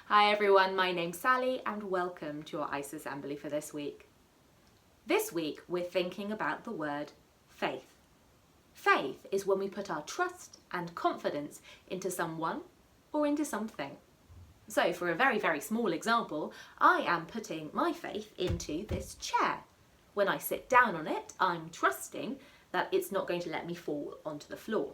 Hi everyone, my name's Sally and welcome to our ICE Assembly for this week. This week we're thinking about the word faith. Faith is when we put our trust and confidence into someone or into something. So for a very, very small example, I am putting my faith into this chair. When I sit down on it, I'm trusting that it's not going to let me fall onto the floor.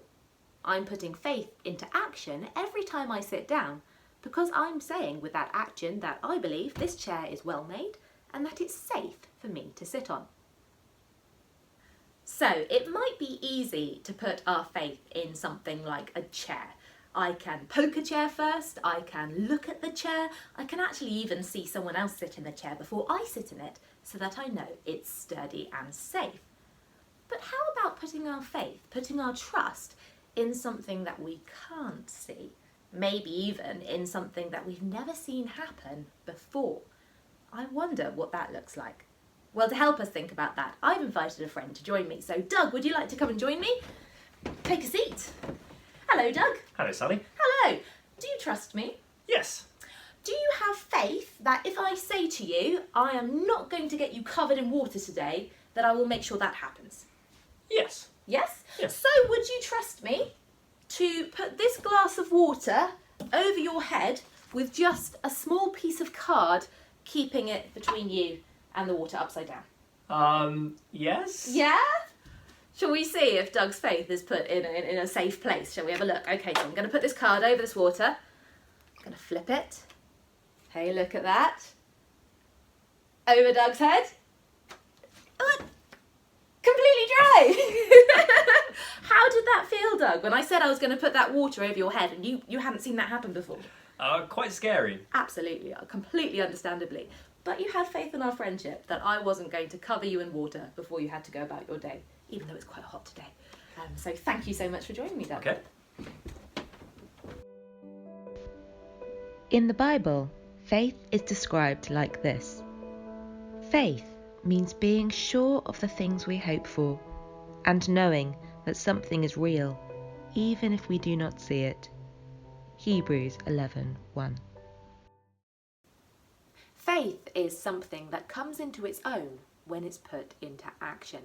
I'm putting faith into action every time I sit down because I'm saying with that action that I believe this chair is well made and that it's safe for me to sit on. So it might be easy to put our faith in something like a chair. I can poke a chair first, I can look at the chair, I can actually even see someone else sit in the chair before I sit in it so that I know it's sturdy and safe. But how about putting our faith, putting our trust in something that we can't see? Maybe even in something that we've never seen happen before. I wonder what that looks like. Well, to help us think about that, I've invited a friend to join me. So Doug, would you like to come and join me? Take a seat. Hello, Doug. Hello, Sally. Hello. Do you trust me? Yes. Do you have faith that if I say to you, I am not going to get you covered in water today, that I will make sure that happens? Yes. Yes? Yes. So would you trust me to put this glass of water over your head with just a small piece of card keeping it between you and the water upside down? Yes. Yeah? Shall we see if Doug's faith is put in a safe place? Shall we have a look? Okay, so I'm going to put this card over this water. I'm going to flip it. Hey, look at that. Over Doug's head. Oh, completely dry. How did that feel, Doug, when I said I was going to put that water over your head and you hadn't seen that happen before? Quite scary. Absolutely, completely understandably. But you had faith in our friendship that I wasn't going to cover you in water before you had to go about your day, even though it's quite hot today. So thank you so much for joining me, Doug. Okay. In the Bible, faith is described like this. Faith means being sure of the things we hope for and knowing that something is real, even if we do not see it. Hebrews 11:1. Faith is something that comes into its own when it's put into action.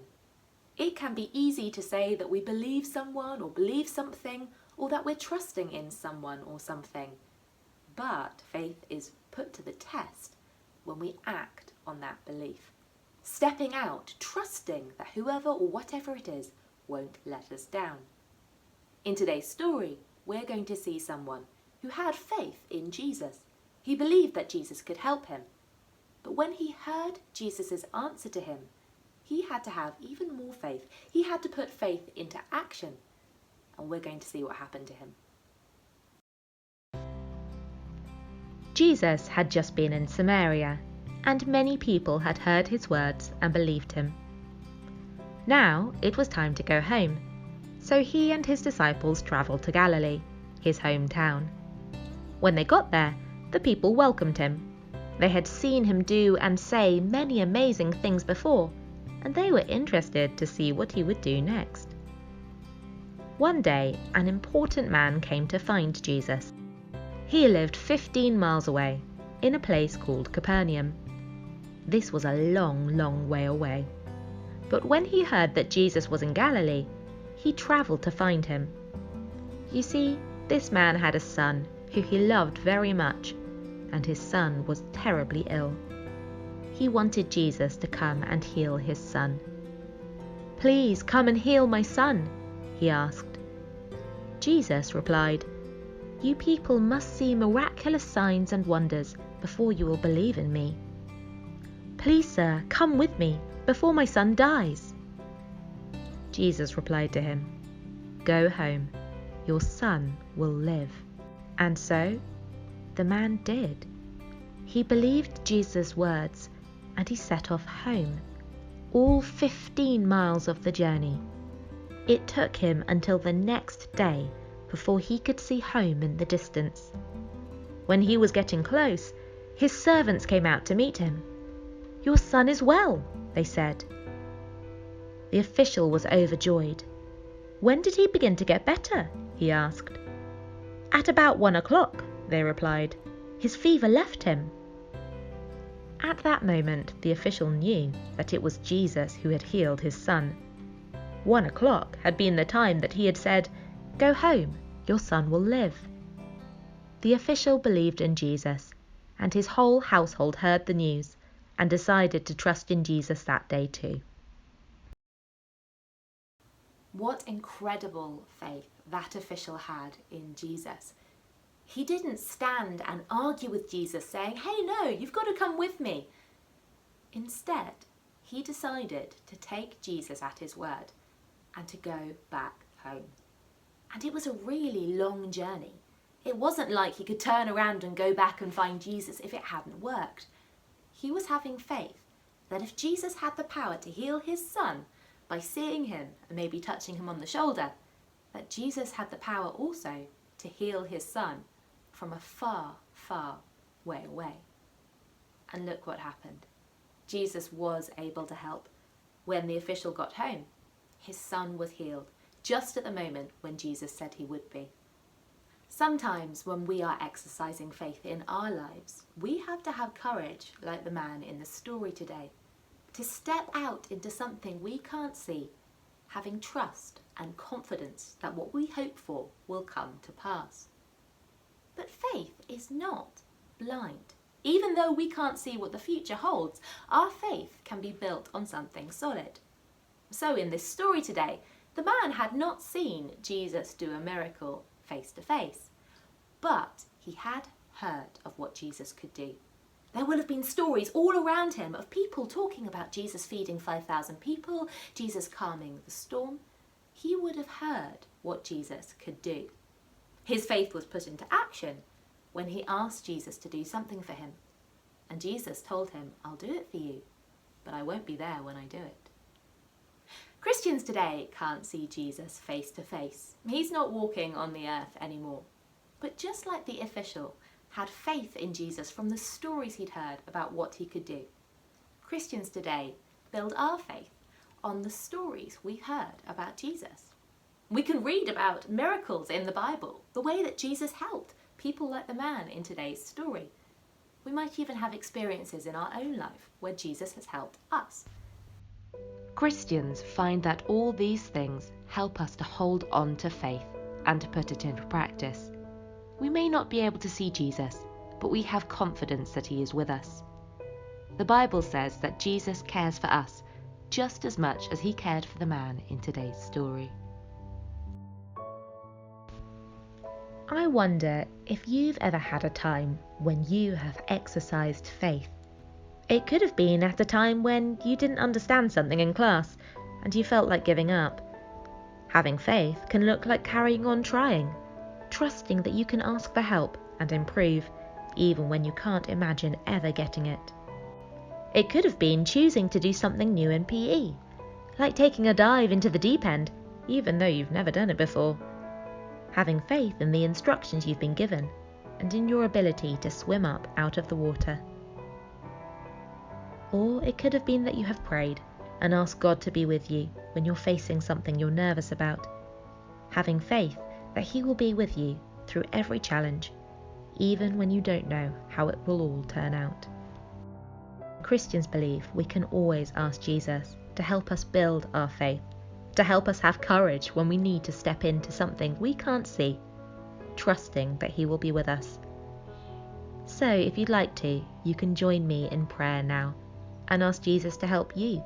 It can be easy to say that we believe someone or believe something, or that we're trusting in someone or something. But faith is put to the test when we act on that belief. Stepping out, trusting that whoever or whatever it is won't let us down. In today's story, we're going to see someone who had faith in Jesus. He believed that Jesus could help him. But when he heard Jesus' answer to him, he had to have even more faith. He had to put faith into action. And we're going to see what happened to him. Jesus had just been in Samaria, and many people had heard his words and believed him. Now it was time to go home, so he and his disciples travelled to Galilee, his hometown. When they got there, the people welcomed him. They had seen him do and say many amazing things before, and they were interested to see what he would do next. One day, an important man came to find Jesus. He lived 15 miles away, in a place called Capernaum. This was a long, long way away. But when he heard that Jesus was in Galilee, he travelled to find him. You see, this man had a son who he loved very much, and his son was terribly ill. He wanted Jesus to come and heal his son. "Please come and heal my son," he asked. Jesus replied, "You people must see miraculous signs and wonders before you will believe in me. Please, sir, come with me before my son dies." Jesus replied to him, "Go home, your son will live." And so the man did. He believed Jesus' words and he set off home, all 15 miles of the journey. It took him until the next day before he could see home in the distance. When he was getting close, his servants came out to meet him. "Your son is well," they said. The official was overjoyed. "When did he begin to get better?" he asked. "At about 1 o'clock," they replied. His fever left him. At that moment, the official knew that it was Jesus who had healed his son. 1 o'clock had been the time that he had said, "Go home, your son will live." The official believed in Jesus, and his whole household heard the news and decided to trust in Jesus that day too. What incredible faith that official had in Jesus. He didn't stand and argue with Jesus saying, "Hey, no, you've got to come with me." Instead, he decided to take Jesus at his word and to go back home. And it was a really long journey. It wasn't like he could turn around and go back and find Jesus if it hadn't worked. He was having faith that if Jesus had the power to heal his son by seeing him and maybe touching him on the shoulder, that Jesus had the power also to heal his son from a far, far way away. And look what happened. Jesus was able to help. When the official got home, his son was healed, just at the moment when Jesus said he would be. Sometimes when we are exercising faith in our lives, we have to have courage, like the man in the story today, to step out into something we can't see, having trust and confidence that what we hope for will come to pass. But faith is not blind. Even though we can't see what the future holds, our faith can be built on something solid. So in this story today, the man had not seen Jesus do a miracle face to face, but he had heard of what Jesus could do. There will have been stories all around him of people talking about Jesus feeding 5,000 people, Jesus calming the storm. He would have heard what Jesus could do. His faith was put into action when he asked Jesus to do something for him. And Jesus told him, "I'll do it for you, but I won't be there when I do it." Christians today can't see Jesus face to face. He's not walking on the earth anymore. But just like the official had faith in Jesus from the stories he'd heard about what he could do, Christians today build our faith on the stories we heard about Jesus. We can read about miracles in the Bible, the way that Jesus helped people like the man in today's story. We might even have experiences in our own life where Jesus has helped us. Christians find that all these things help us to hold on to faith and to put it into practice. We may not be able to see Jesus, but we have confidence that he is with us. The Bible says that Jesus cares for us just as much as he cared for the man in today's story. I wonder if you've ever had a time when you have exercised faith. It could have been at a time when you didn't understand something in class and you felt like giving up. Having faith can look like carrying on trying, trusting that you can ask for help and improve, even when you can't imagine ever getting it. It could have been choosing to do something new in PE, like taking a dive into the deep end, even though you've never done it before. Having faith in the instructions you've been given and in your ability to swim up out of the water. Or it could have been that you have prayed and asked God to be with you when you're facing something you're nervous about, having faith that he will be with you through every challenge, even when you don't know how it will all turn out. Christians believe we can always ask Jesus to help us build our faith, to help us have courage when we need to step into something we can't see, trusting that he will be with us. So if you'd like to, you can join me in prayer now and ask Jesus to help you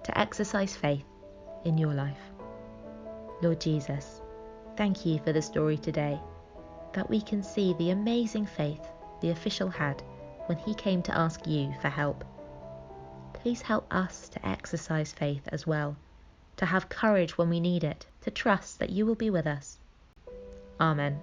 to exercise faith in your life. Lord Jesus, thank you for the story today, that we can see the amazing faith the official had when he came to ask you for help. Please help us to exercise faith as well, to have courage when we need it, to trust that you will be with us. Amen.